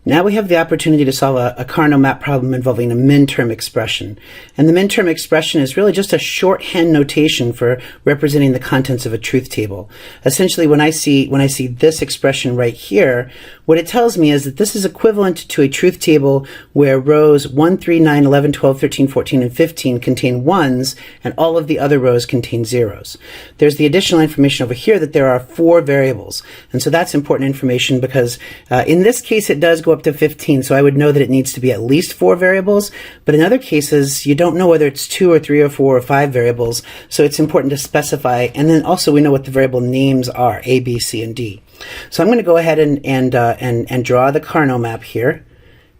Now we have the opportunity to solve a Karnaugh map problem involving a Minterm expression. And the Minterm expression is really just a shorthand notation for representing the contents of a truth table. Essentially, when I see this expression right here, what it tells me is that this is equivalent to a truth table where rows 1, 3, 9, 11, 12, 13, 14, and 15 contain ones, and all of the other rows contain zeros. There's the additional information over here that there are 4 variables. And so that's important information because in this case it does go up to 15, so I would know that it needs to be at least 4 variables, but in other cases you don't know whether it's 2 or 3 or 4 or 5 variables, so it's important to specify, and then also we know what the variable names are, A, B, C, and D. So I'm going to go ahead and draw the Karnaugh map here.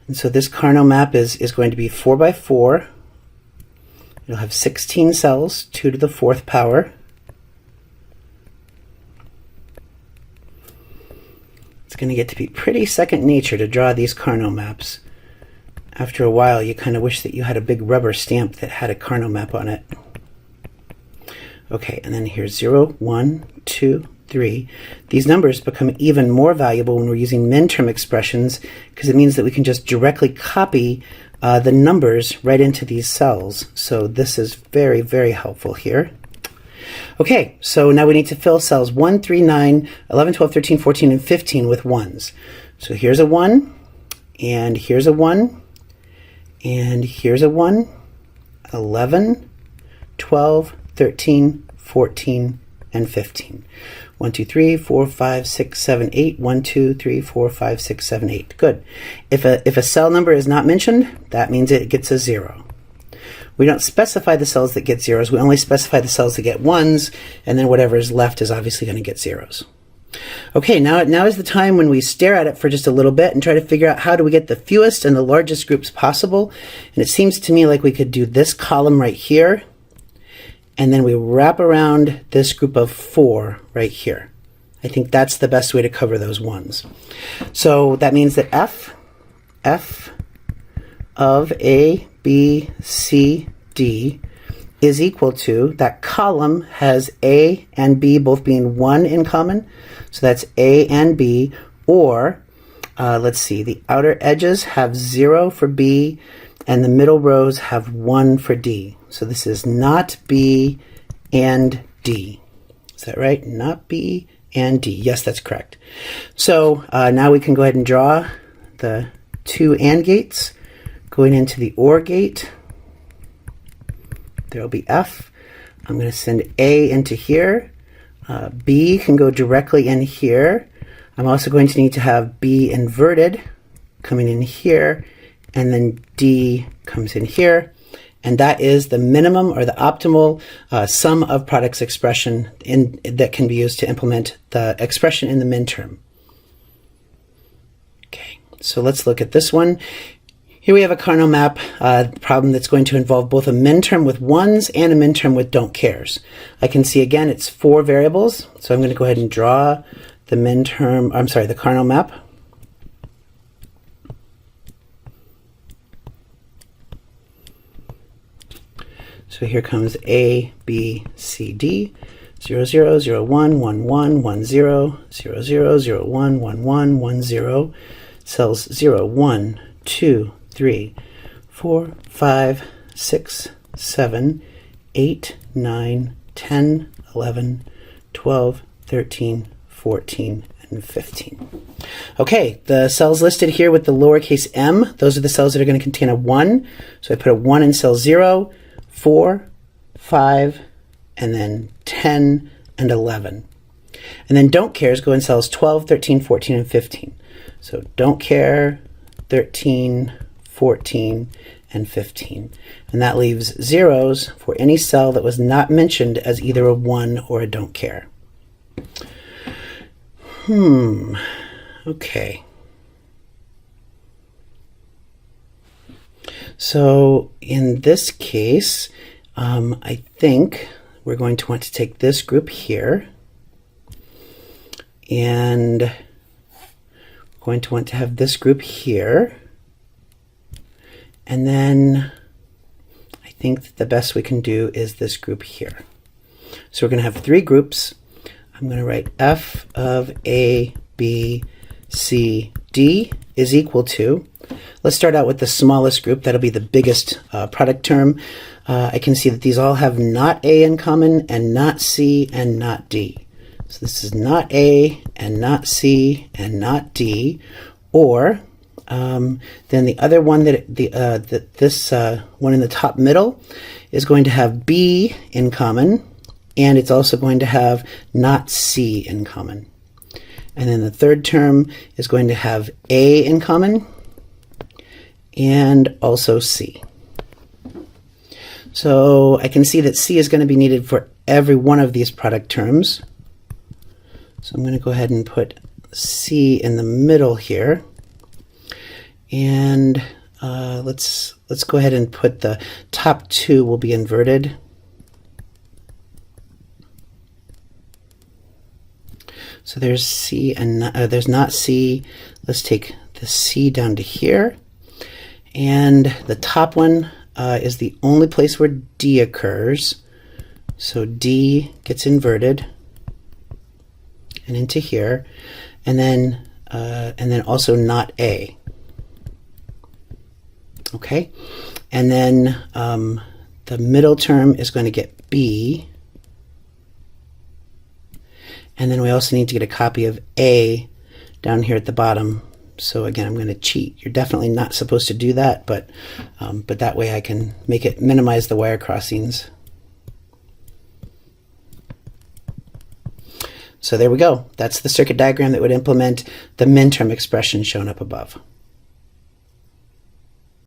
And so this Karnaugh map is going to be 4 by 4. It'll have 16 cells, 2 to the 4th power. It's going to get to be pretty second nature to draw these Karnaugh maps. After a while, you kind of wish that you had a big rubber stamp that had a Karnaugh map on it. Okay, and then here's 0, 1, 2, 3. These numbers become even more valuable when we're using Minterm expressions because it means that we can just directly copy the numbers right into these cells. So this is very, very helpful here. Okay, so now we need to fill cells 1, 3, 9, 11, 12, 13, 14, and 15 with 1s. So here's a 1, and here's a 1, and here's a 1, 11, 12, 13, 14, and 15. 1, 2, 3, 4, 5, 6, 7, 8. 1, 2, 3, 4, 5, 6, 7, 8. Good. If a cell number is not mentioned, that means it gets a 0. We don't specify the cells that get zeros. We only specify the cells that get 1s, and then whatever is left is obviously going to get zeros. Okay, now is the time when we stare at it for just a little bit and try to figure out how do we get the fewest and the largest groups possible. And it seems to me like we could do this column right here, and then we wrap around this group of 4 right here. I think that's the best way to cover those 1s. So that means that F of A, B, C, D is equal to, that column has A and B both being 1 in common, so that's A and B, or let's see, the outer edges have 0 for B and the middle rows have 1 for D. So this is not B and D. Is that right? Not B and D. Yes, that's correct. So now we can go ahead and draw the 2 AND gates. Going into the OR gate, there will be F. I'm going to send A into here. B can go directly in here. I'm also going to need to have B inverted coming in here, and then D comes in here. And that is the minimum or the optimal sum of products expression that can be used to implement the expression in the Minterm. Okay, so let's look at this one. Here we have a Karnaugh map problem that's going to involve both a Minterm with 1s and a Minterm with don't cares. I can see again it's 4 variables, so I'm going to go ahead and draw the the Karnaugh map. So here comes A, B, C, D, 0, 0, 0, 1, 1, 1, 1, 0, 0, 0, 0, 1, 1, 1, 1, 0, cells 0, 1, 2, 3, 4, 5, 6, 7, 8, 9, 10, 11, 12, 13, 14, and 15. Okay, the cells listed here with the lowercase m, those are the cells that are going to contain a 1. So I put a 1 in cell 0, 4, 5, and then 10 and 11. And then don't cares go in cells 12, 13, 14, and 15. So don't care, 13, 14, and 15. And that leaves zeros for any cell that was not mentioned as either a 1 or a don't care. Okay. So in this case, I think we're going to want to take this group here, and we're going to want to have this group here. And then I think that the best we can do is this group here. So we're going to have 3 groups. I'm going to write F of A, B, C, D is equal to, let's start out with the smallest group. That'll be the biggest product term. I can see that these all have not A in common, and not C, and not D. So this is not A, and not C, and not D. Or then the other one, this one in the top middle is going to have B in common, and it's also going to have not C in common. And then the third term is going to have A in common and also C. So I can see that C is going to be needed for every one of these product terms. So I'm going to go ahead and put C in the middle here. And let's go ahead and put the top two will be inverted. So there's C and there's not C. Let's take the C down to here. And the top one is the only place where D occurs. So D gets inverted and into here. And then also not A. Okay. And then the middle term is going to get B. And then we also need to get a copy of A down here at the bottom. So again, I'm going to cheat. You're definitely not supposed to do that, but that way I can make it minimize the wire crossings. So there we go. That's the circuit diagram that would implement the Minterm expression shown up above.